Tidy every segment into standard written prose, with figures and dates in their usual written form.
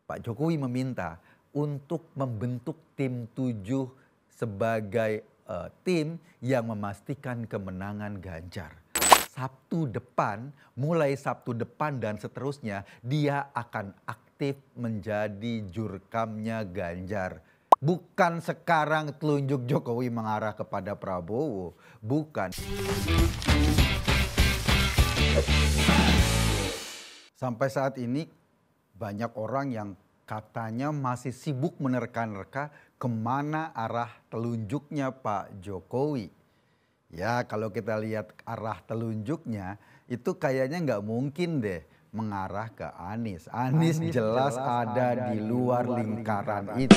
Pak Jokowi meminta untuk membentuk tim 7 sebagai tim yang memastikan kemenangan Ganjar. Mulai Sabtu depan dan seterusnya, dia akan aktif menjadi jurkamnya Ganjar. Bukan sekarang telunjuk Jokowi mengarah kepada Prabowo, bukan. Sampai saat ini banyak orang yang katanya masih sibuk menerka-nerka kemana arah telunjuknya Pak Jokowi. Ya kalau kita lihat arah telunjuknya itu kayaknya nggak mungkin deh mengarah ke Anies. Anies jelas ada di luar lingkaran itu.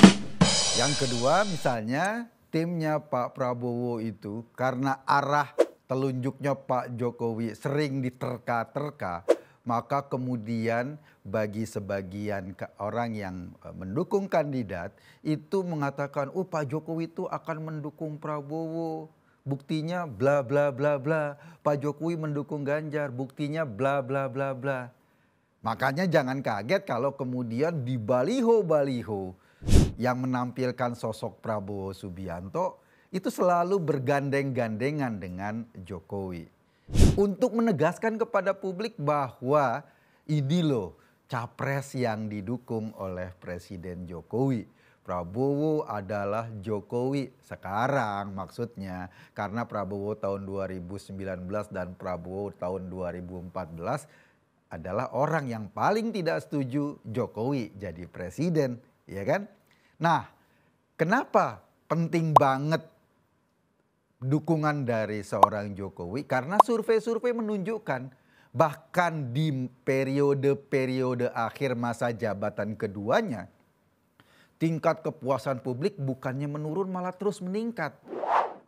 Yang kedua misalnya timnya Pak Prabowo itu karena arah telunjuknya Pak Jokowi sering diterka-terka, maka kemudian bagi sebagian orang yang mendukung kandidat itu mengatakan, oh Pak Jokowi itu akan mendukung Prabowo. Buktinya bla bla bla bla. Pak Jokowi mendukung Ganjar, buktinya bla bla bla bla. Makanya jangan kaget kalau kemudian di baliho-baliho yang menampilkan sosok Prabowo Subianto itu selalu bergandeng-gandengan dengan Jokowi. Untuk menegaskan kepada publik bahwa ini loh capres yang didukung oleh Presiden Jokowi. Prabowo adalah Jokowi sekarang maksudnya. Karena Prabowo tahun 2019 dan Prabowo tahun 2014 adalah orang yang paling tidak setuju Jokowi jadi presiden, ya kan? Nah, kenapa penting banget dukungan dari seorang Jokowi? Karena survei-survei menunjukkan bahkan di periode-periode akhir masa jabatan keduanya, tingkat kepuasan publik bukannya menurun malah terus meningkat.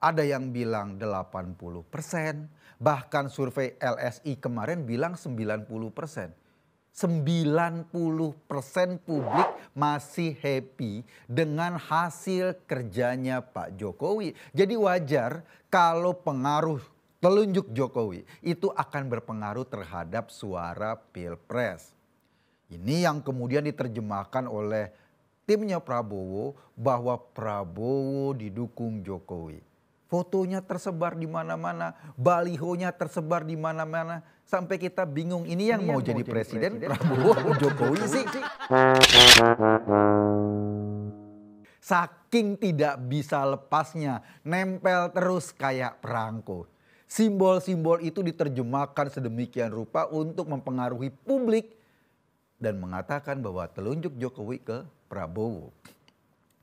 Ada yang bilang 80%, bahkan survei LSI kemarin bilang 90%. 90% publik masih happy dengan hasil kerjanya Pak Jokowi. Jadi wajar kalau pengaruh telunjuk Jokowi itu akan berpengaruh terhadap suara Pilpres. Ini yang kemudian diterjemahkan oleh timnya Prabowo bahwa Prabowo didukung Jokowi. Fotonya tersebar di mana-mana, balihonya tersebar di mana-mana, sampai kita bingung ini yang mau jadi presiden Prabowo atau Jokowi sih. Saking tidak bisa lepasnya, nempel terus kayak perangko. Simbol-simbol itu diterjemahkan sedemikian rupa untuk mempengaruhi publik dan mengatakan bahwa telunjuk Jokowi ke Prabowo.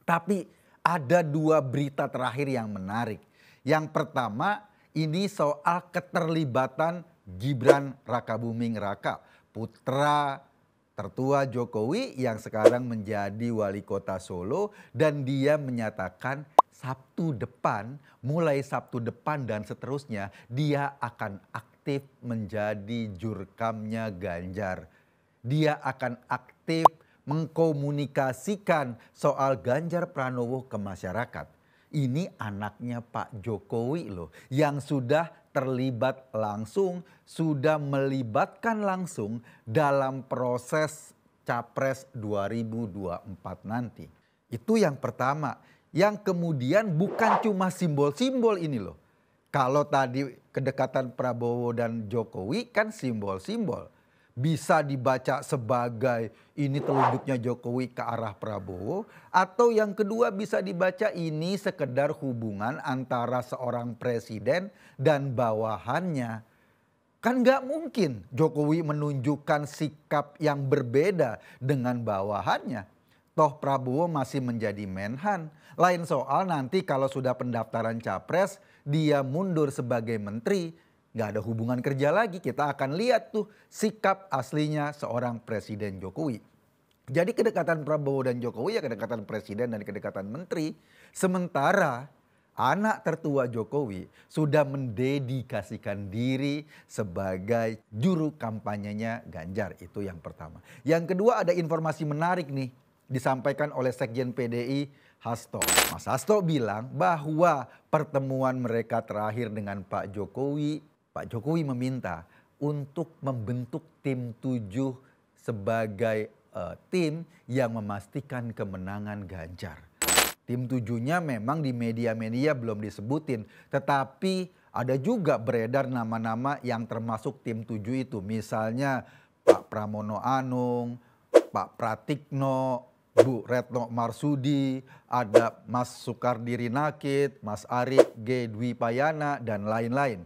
Tapi ada dua berita terakhir yang menarik. Yang pertama ini soal keterlibatan Gibran Rakabuming Raka, putra tertua Jokowi yang sekarang menjadi wali kota Solo, dan dia menyatakan mulai Sabtu depan dan seterusnya dia akan aktif menjadi jurkamnya Ganjar. Dia akan aktif mengkomunikasikan soal Ganjar Pranowo ke masyarakat. Ini anaknya Pak Jokowi loh yang sudah terlibat langsung, sudah melibatkan langsung dalam proses Capres 2024 nanti. Itu yang pertama. Yang kemudian bukan cuma simbol-simbol ini loh. Kalau tadi kedekatan Prabowo dan Jokowi kan simbol-simbol. Bisa dibaca sebagai ini telunjuknya Jokowi ke arah Prabowo, atau yang kedua bisa dibaca ini sekedar hubungan antara seorang presiden dan bawahannya. Kan nggak mungkin Jokowi menunjukkan sikap yang berbeda dengan bawahannya. Toh Prabowo masih menjadi menhan. Lain soal nanti kalau sudah pendaftaran capres dia mundur sebagai menteri. Gak ada hubungan kerja lagi, kita akan lihat tuh sikap aslinya seorang Presiden Jokowi. Jadi kedekatan Prabowo dan Jokowi ya kedekatan presiden dan kedekatan menteri. Sementara anak tertua Jokowi sudah mendedikasikan diri sebagai juru kampanyenya Ganjar. Itu yang pertama. Yang kedua ada informasi menarik nih disampaikan oleh Sekjen PDI Hasto. Mas Hasto bilang bahwa pertemuan mereka terakhir dengan Pak Jokowi meminta untuk membentuk tim 7 sebagai tim yang memastikan kemenangan Ganjar. Tim 7-nya memang di media-media belum disebutin, tetapi ada juga beredar nama-nama yang termasuk tim 7 itu. Misalnya Pak Pramono Anung, Pak Pratikno, Bu Retno Marsudi, ada Mas Soekardi Rinakit, Mas Ari G. Dwi Payana, dan lain-lain.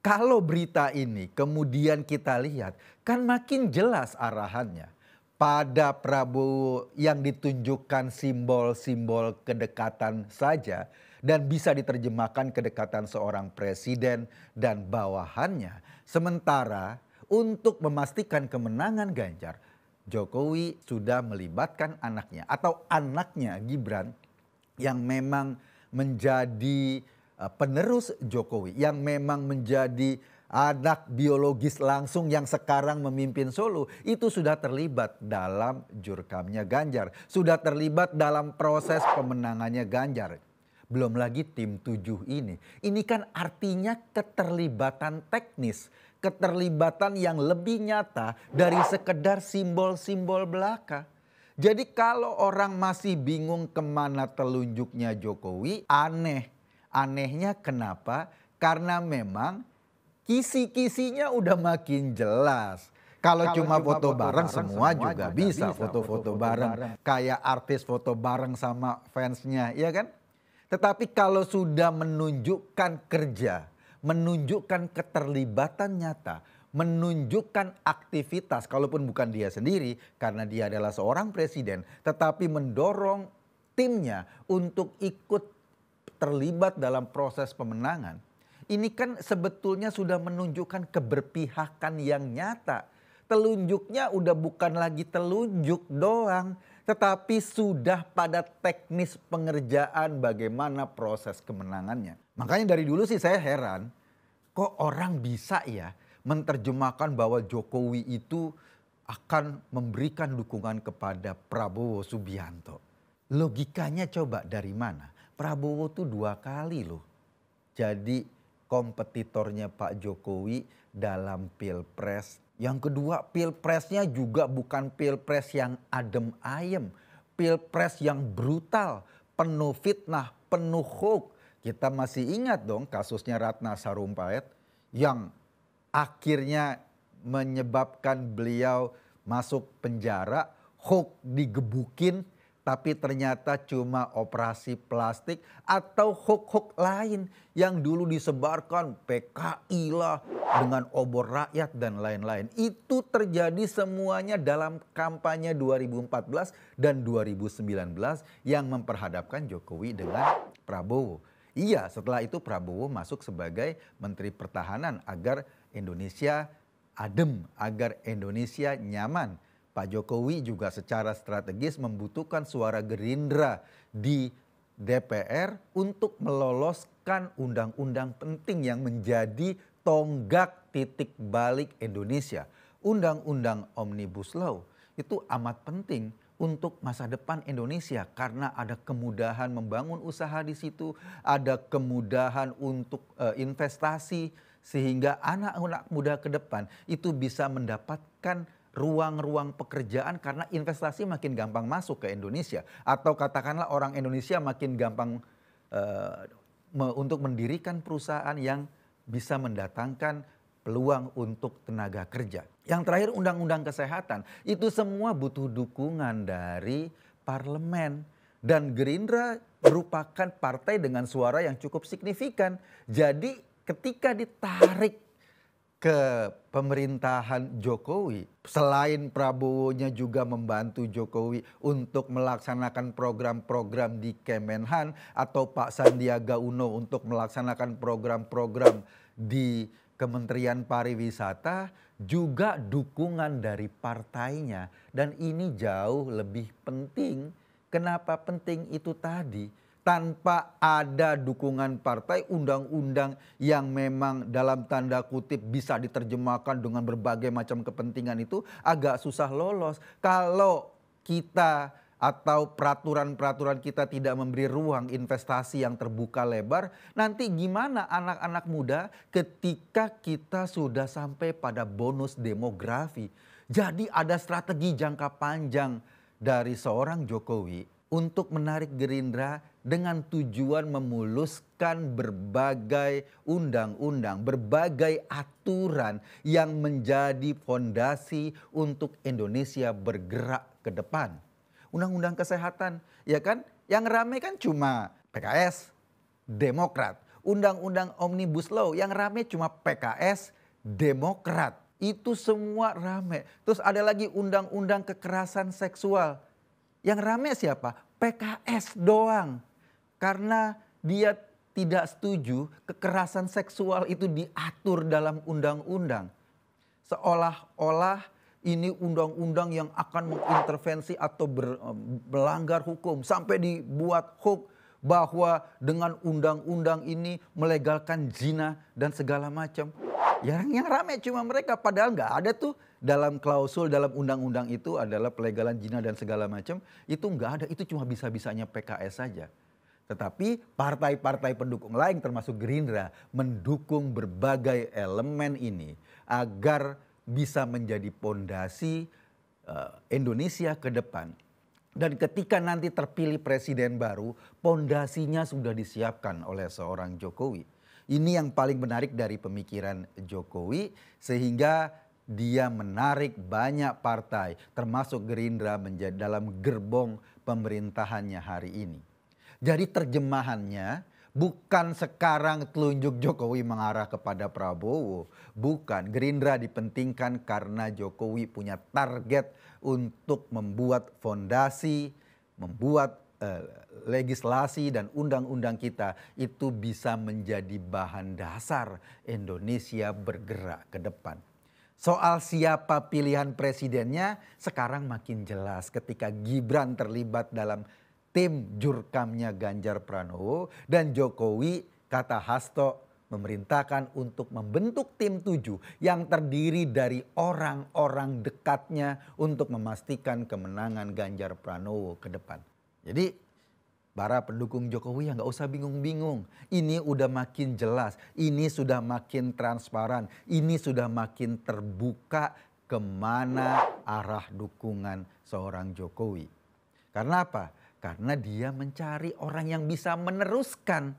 Kalau berita ini kemudian kita lihat, kan makin jelas arahannya. Pada Prabowo yang ditunjukkan simbol-simbol kedekatan saja dan bisa diterjemahkan kedekatan seorang presiden dan bawahannya. Sementara untuk memastikan kemenangan Ganjar, Jokowi sudah melibatkan anaknya atau anaknya Gibran yang memang menjadi penerus Jokowi, yang memang menjadi anak biologis langsung yang sekarang memimpin Solo, itu sudah terlibat dalam jurkamnya Ganjar, sudah terlibat dalam proses pemenangannya Ganjar. Belum lagi tim 7 ini. Ini kan artinya keterlibatan teknis, keterlibatan yang lebih nyata dari sekedar simbol-simbol belaka. Jadi kalau orang masih bingung kemana telunjuknya Jokowi, aneh. Anehnya kenapa? Karena memang kisi-kisinya udah makin jelas. Kalau cuma foto bareng semua juga bisa foto-foto bareng. Kayak artis foto bareng sama fansnya, ya kan? Tetapi kalau sudah menunjukkan kerja, menunjukkan keterlibatan nyata, menunjukkan aktivitas, kalaupun bukan dia sendiri karena dia adalah seorang presiden, tetapi mendorong timnya untuk ikut terlibat dalam proses pemenangan. Ini kan sebetulnya sudah menunjukkan keberpihakan yang nyata. Telunjuknya udah bukan lagi telunjuk doang, tetapi sudah pada teknis pengerjaan bagaimana proses kemenangannya. Makanya dari dulu sih saya heran, kok orang bisa ya menerjemahkan bahwa Jokowi itu akan memberikan dukungan kepada Prabowo Subianto. Logikanya coba dari mana? Prabowo tuh 2 kali loh jadi kompetitornya Pak Jokowi dalam pilpres. Yang kedua, pilpresnya juga bukan pilpres yang adem ayem. Pilpres yang brutal, penuh fitnah, penuh hoax. Kita masih ingat dong kasusnya Ratna Sarumpait yang akhirnya menyebabkan beliau masuk penjara, hoax digebukin. Tapi ternyata cuma operasi plastik atau hoax-hoax lain yang dulu disebarkan PKI lah dengan obor rakyat dan lain-lain. Itu terjadi semuanya dalam kampanye 2014 dan 2019 yang memperhadapkan Jokowi dengan Prabowo. Iya, setelah itu Prabowo masuk sebagai Menteri Pertahanan agar Indonesia adem, agar Indonesia nyaman. Pak Jokowi juga secara strategis membutuhkan suara Gerindra di DPR untuk meloloskan undang-undang penting yang menjadi tonggak titik balik Indonesia. Undang-undang Omnibus Law itu amat penting untuk masa depan Indonesia karena ada kemudahan membangun usaha di situ, ada kemudahan untuk investasi sehingga anak-anak muda ke depan itu bisa mendapatkan ruang-ruang pekerjaan karena investasi makin gampang masuk ke Indonesia. Atau katakanlah orang Indonesia makin gampang untuk mendirikan perusahaan yang bisa mendatangkan peluang untuk tenaga kerja. Yang terakhir undang-undang kesehatan. Itu semua butuh dukungan dari parlemen. Dan Gerindra merupakan partai dengan suara yang cukup signifikan. Jadi ketika ditarik ke pemerintahan Jokowi, selain Prabowo-nya juga membantu Jokowi untuk melaksanakan program-program di Kemenhan atau Pak Sandiaga Uno untuk melaksanakan program-program di Kementerian Pariwisata, juga dukungan dari partainya. Dan ini jauh lebih penting. Kenapa penting itu tadi? Tanpa ada dukungan partai, undang-undang yang memang dalam tanda kutip bisa diterjemahkan dengan berbagai macam kepentingan itu agak susah lolos. Kalau kita atau peraturan-peraturan kita tidak memberi ruang investasi yang terbuka lebar, nanti gimana anak-anak muda ketika kita sudah sampai pada bonus demografi? Jadi ada strategi jangka panjang dari seorang Jokowi untuk menarik Gerindra dengan tujuan memuluskan berbagai undang-undang, berbagai aturan yang menjadi fondasi untuk Indonesia bergerak ke depan. Undang-undang kesehatan, ya kan? Yang rame kan cuma PKS, Demokrat. Undang-undang Omnibus Law yang rame cuma PKS, Demokrat. Itu semua rame. Terus ada lagi undang-undang kekerasan seksual. Yang rame siapa? PKS doang. Karena dia tidak setuju kekerasan seksual itu diatur dalam undang-undang. Seolah-olah ini undang-undang yang akan mengintervensi atau melanggar hukum. Sampai dibuat hoax bahwa dengan undang-undang ini melegalkan zina dan segala macam. Yang rame cuma mereka, padahal nggak ada tuh dalam klausul dalam undang-undang itu adalah pelegalan zina dan segala macam. Itu nggak ada, itu cuma bisa-bisanya PKS saja. Tetapi partai-partai pendukung lain termasuk Gerindra mendukung berbagai elemen ini agar bisa menjadi pondasi Indonesia ke depan. Dan ketika nanti terpilih presiden baru, pondasinya sudah disiapkan oleh seorang Jokowi. Ini yang paling menarik dari pemikiran Jokowi, sehingga dia menarik banyak partai termasuk Gerindra menjadi dalam gerbong pemerintahannya hari ini. Jadi terjemahannya bukan sekarang telunjuk Jokowi mengarah kepada Prabowo. Bukan, Gerindra dipentingkan karena Jokowi punya target untuk membuat fondasi, membuat legislasi dan undang-undang kita itu bisa menjadi bahan dasar Indonesia bergerak ke depan. Soal siapa pilihan presidennya sekarang makin jelas ketika Gibran terlibat dalam tim jurkamnya Ganjar Pranowo dan Jokowi, kata Hasto, memerintahkan untuk membentuk tim 7 yang terdiri dari orang-orang dekatnya untuk memastikan kemenangan Ganjar Pranowo ke depan. Jadi para pendukung Jokowi ya nggak usah bingung-bingung. Ini udah makin jelas, ini sudah makin transparan, ini sudah makin terbuka kemana arah dukungan seorang Jokowi. Karena apa? Karena dia mencari orang yang bisa meneruskan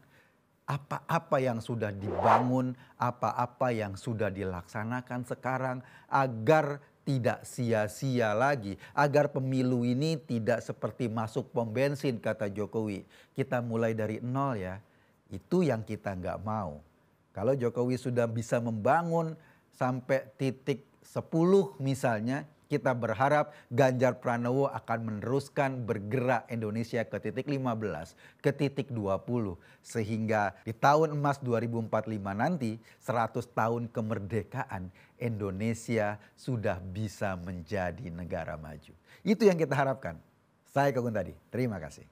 apa-apa yang sudah dibangun, apa-apa yang sudah dilaksanakan sekarang agar tidak sia-sia lagi, agar pemilu ini tidak seperti masuk pom bensin, kata Jokowi. Kita mulai dari nol ya, itu yang kita nggak mau. Kalau Jokowi sudah bisa membangun sampai titik 10 misalnya, kita berharap Ganjar Pranowo akan meneruskan bergerak Indonesia ke titik 15, ke titik 20. Sehingga di tahun emas 2045 nanti 100 tahun kemerdekaan Indonesia sudah bisa menjadi negara maju. Itu yang kita harapkan. Saya Kak Gun Tadi, terima kasih.